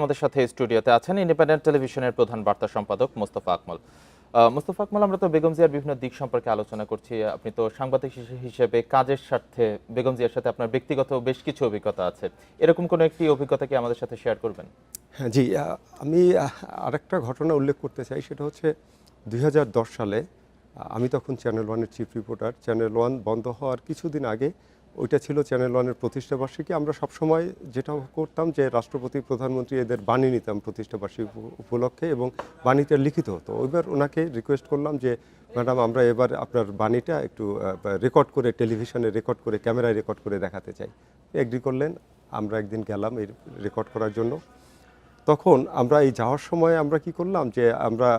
আমাদের সাথে স্টুডিওতে আছেন ইন্ডিপেন্ডেন্ট টেলিভিশনের প্রধান বার্তা সম্পাদক মোস্তফা আকমল। মোস্তফা আকমল, আমরা তো বেগম জিয়ার বিভিন্ন দিক সম্পর্কে আলোচনা করছি। আপনি তো সাংবাদিক হিসেবে কাজের স্বার্থে বেগম জিয়ার সাথে আপনার ব্যক্তিগত বেশ কিছু অভিজ্ঞতা আছে, এরকম কোনো একটি অভিজ্ঞতা কি আমাদের সাথে শেয়ার করবেন? হ্যাঁ জি, আমি আরেকটা ঘটনা উল্লেখ করতে চাই। সেটা হচ্ছে 2010 সালে আমি তখন চ্যানেল ওয়ানের চিফ রিপোর্টার। চ্যানেল ওয়ান বন্ধ হওয়ার কিছুদিন আগে ওইটা ছিল চ্যানেল ওয়ানের প্রতিষ্ঠাবার্ষিকী। আমরা সবসময় যেটা করতাম যে রাষ্ট্রপতি প্রধানমন্ত্রী এদের বাণী নিতাম প্রতিষ্ঠাবার্ষিকী উপলক্ষে, এবং বাণীটা লিখিত হতো। ওইবার ওনাকে রিকোয়েস্ট করলাম যে ম্যাডাম, আমরা এবার আপনার বাণীটা একটু রেকর্ড করে, টেলিভিশনে রেকর্ড করে, ক্যামেরায় রেকর্ড করে দেখাতে চাই। এগ্রি করলেন। আমরা একদিন গেলাম এই রেকর্ড করার জন্য। তখন আমরা এই যাওয়ার সময় আমরা কি করলাম যে আমরা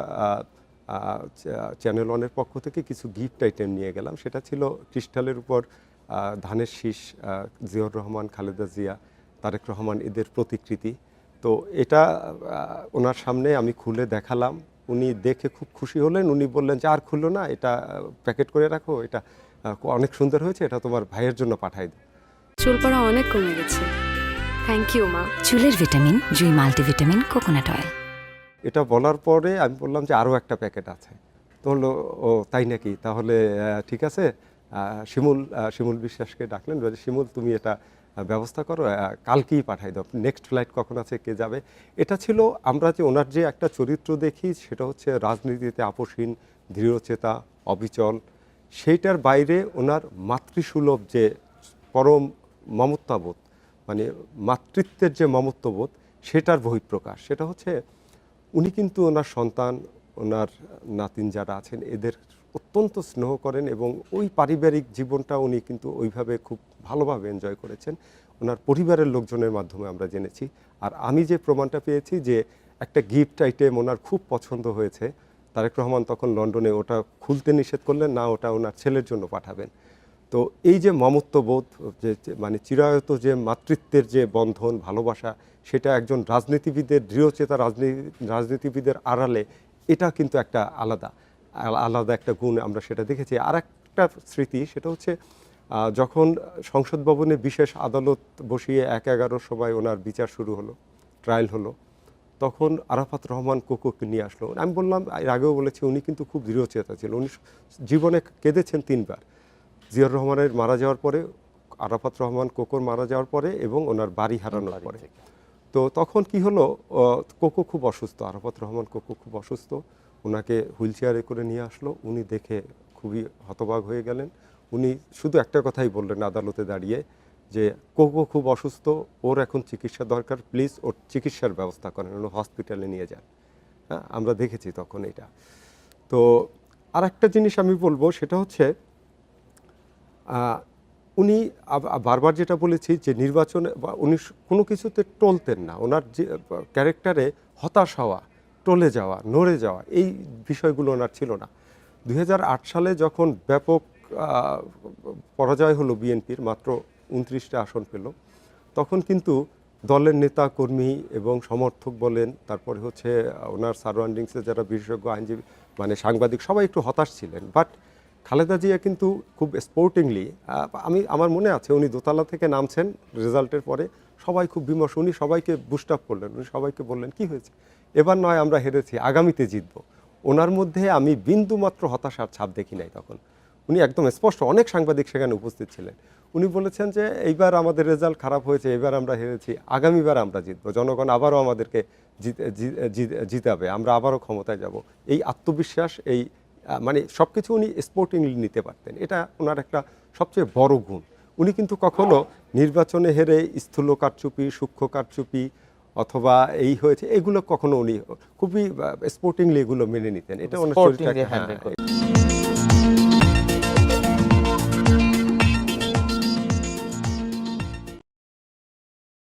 চ্যানেল ওয়ানের পক্ষ থেকে কিছু গিফট আইটেম নিয়ে গেলাম। সেটা ছিল ক্রিস্টালের উপর ধানের শীষ, জিয়াউর রহমান, খালেদা জিয়া, তারেক রহমান এদের প্রতিকৃতি। তো এটা ওনার সামনে আমি খুলে দেখালাম। উনি দেখে খুব খুশি হলেন। উনি বললেন যে আর খুললো না, এটা প্যাকেট করে রাখো, এটা অনেক সুন্দর হয়েছে, এটা তোমার ভাইয়ের জন্য পাঠাই দাও। চুল পড়া অনেক কমে গেছে, থ্যাংক ইউ মা। চুলের ভিটামিন জুই মাল্টিভিটামিন কোকোনাট অয়েল। এটা বলার পরে আমি বললাম যে আরও একটা প্যাকেট আছে। তো হলো, ও তাই নাকি, তাহলে ঠিক আছে। শিমুল বিশ্বাসকে ডাকলেন, বলে শিমুল তুমি এটা ব্যবস্থা করো, কালকেই পাঠাই দাও। নেক্সট ফ্লাইট কখন আছে, কে যাবে। এটা ছিল, আমরা যে ওনার যে একটা চরিত্র দেখি সেটা হচ্ছে রাজনীতিতে আপোষহীন, দৃঢ়চেতা, অবিচল। সেইটার বাইরে ওনার মাতৃসুলভ যে পরম মমতাবোধ, মানে মাতৃত্বের যে মমত্ববোধ, সেটার বহিঃপ্রকাশ। সেটা হচ্ছে উনি কিন্তু ওনার সন্তান, ওনার নাতিন যারা আছেন এদের অত্যন্ত স্নেহ করেন, এবং ওই পারিবারিক জীবনটা উনি কিন্তু ওইভাবে খুব ভালোভাবে এনজয় করেছেন। ওনার পরিবারের লোকজনের মাধ্যমে আমরা জেনেছি। আর আমি যে প্রমাণটা পেয়েছি যে একটা গিফট আইটেম ওনার খুব পছন্দ হয়েছে। তারেক রহমান তখন লন্ডনে, ওটা খুলতে নিষেধ করলেন না, ওটা ওনার ছেলের জন্য পাঠাবেন। তো এই যে মমত্ববোধ, যে চিরায়ত যে মাতৃত্বের যে বন্ধন, ভালোবাসা, সেটা একজন রাজনীতিবিদের, দৃঢ়চেতা রাজনীতিবিদের আড়ালে এটা কিন্তু একটা আলাদা একটা গুণ আমরা সেটা দেখেছি। আর একটা স্মৃতি, সেটা হচ্ছে যখন সংসদ ভবনে বিশেষ আদালত বসিয়ে 1/11 সময় ওনার বিচার শুরু হলো, ট্রায়াল হলো, তখন আরাফাত রহমান কোকোকে নিয়ে আসলো। আমি বললাম, এর আগেও বলেছি, উনি কিন্তু খুব দৃঢ়চেতা ছিল। উনি জীবনে কেঁদেছেন 3বার, জিয়াউর রহমানের মারা যাওয়ার পরে, আরাফাত রহমান কোকোর মারা যাওয়ার পরে, এবং ওনার বাড়ি হারানোর পরে। তো তখন কি হলো, কোকো খুব অসুস্থ, আরাফাত রহমান কোকো খুব অসুস্থ। ওনাকে হুইল চেয়ারে করে নিয়ে আসলো। উনি দেখে খুবই হতবাক হয়ে গেলেন। উনি শুধু একটা কথাই বললেন আদালতে দাঁড়িয়ে, যে কোকো খুব অসুস্থ, ওর এখন চিকিৎসা দরকার, প্লিজ ওর চিকিৎসার ব্যবস্থা করেন, ওর হসপিটালে নিয়ে যান। হ্যাঁ, আমরা দেখেছি তখন এটা। তো আর একটা জিনিস আমি বলবো, সেটা হচ্ছে উনি বারবার যেটা বলেছি যে নির্বাচনে উনি কোনো কিছুতে টলতেন না। ওনার যে ক্যারেক্টারে হতাশ হওয়া, টলে যাওয়া, নড়ে যাওয়া, এই বিষয়গুলো ওনার ছিল না। 2008 সালে যখন ব্যাপক পরাজয় হলো বিএনপির, মাত্র 29টা আসন পেল, তখন কিন্তু দলের নেতা কর্মী এবং সমর্থক বলেন, তারপরে হচ্ছে ওনার সারাউন্ডিংসে যারা বিশেষজ্ঞ আইনজীবী, মানে সাংবাদিক, সবাই একটু হতাশ ছিলেন। বাট খালেদা জিয়া কিন্তু খুব স্পোর্টিংলি, আমার মনে আছে উনি দোতলা থেকে নামছেন রেজাল্টের পরে, সবাই খুব বিমর্ষ। উনি সবাইকে বুস্ট আপ করলেন, উনি সবাইকে বললেন, কি হয়েছে, এবার নয় আমরা হেরেছি, আগামীতে জিতবো। ওনার মধ্যে আমি বিন্দুমাত্র হতাশার ছাপ দেখি নাই তখন। উনি একদম স্পষ্ট, অনেক সাংবাদিক সেখানে উপস্থিত ছিলেন, উনি বলেছেন যে এইবার আমাদের রেজাল্ট খারাপ হয়েছে, এবার আমরা হেরেছি, আগামীবার আমরা জিতবো, জনগণ আবারও আমাদেরকে জিতাবে, আমরা আবারও ক্ষমতায় যাব। এই আত্মবিশ্বাস, এই মানে সব কিছু উনি স্পোর্টিংলি নিতে পারতেন। এটা ওনার একটা সবচেয়ে বড় গুণ। উনি কিন্তু কখনো নির্বাচনে হেরে স্থূল কারচুপি, সূক্ষ্ম কারচুপি অথবা এই হয়েছে, এগুলো কখনো উনি খুবই স্পোর্টিংলি এগুলো মেনে নিতেন। এটা ওনার চরিত্র।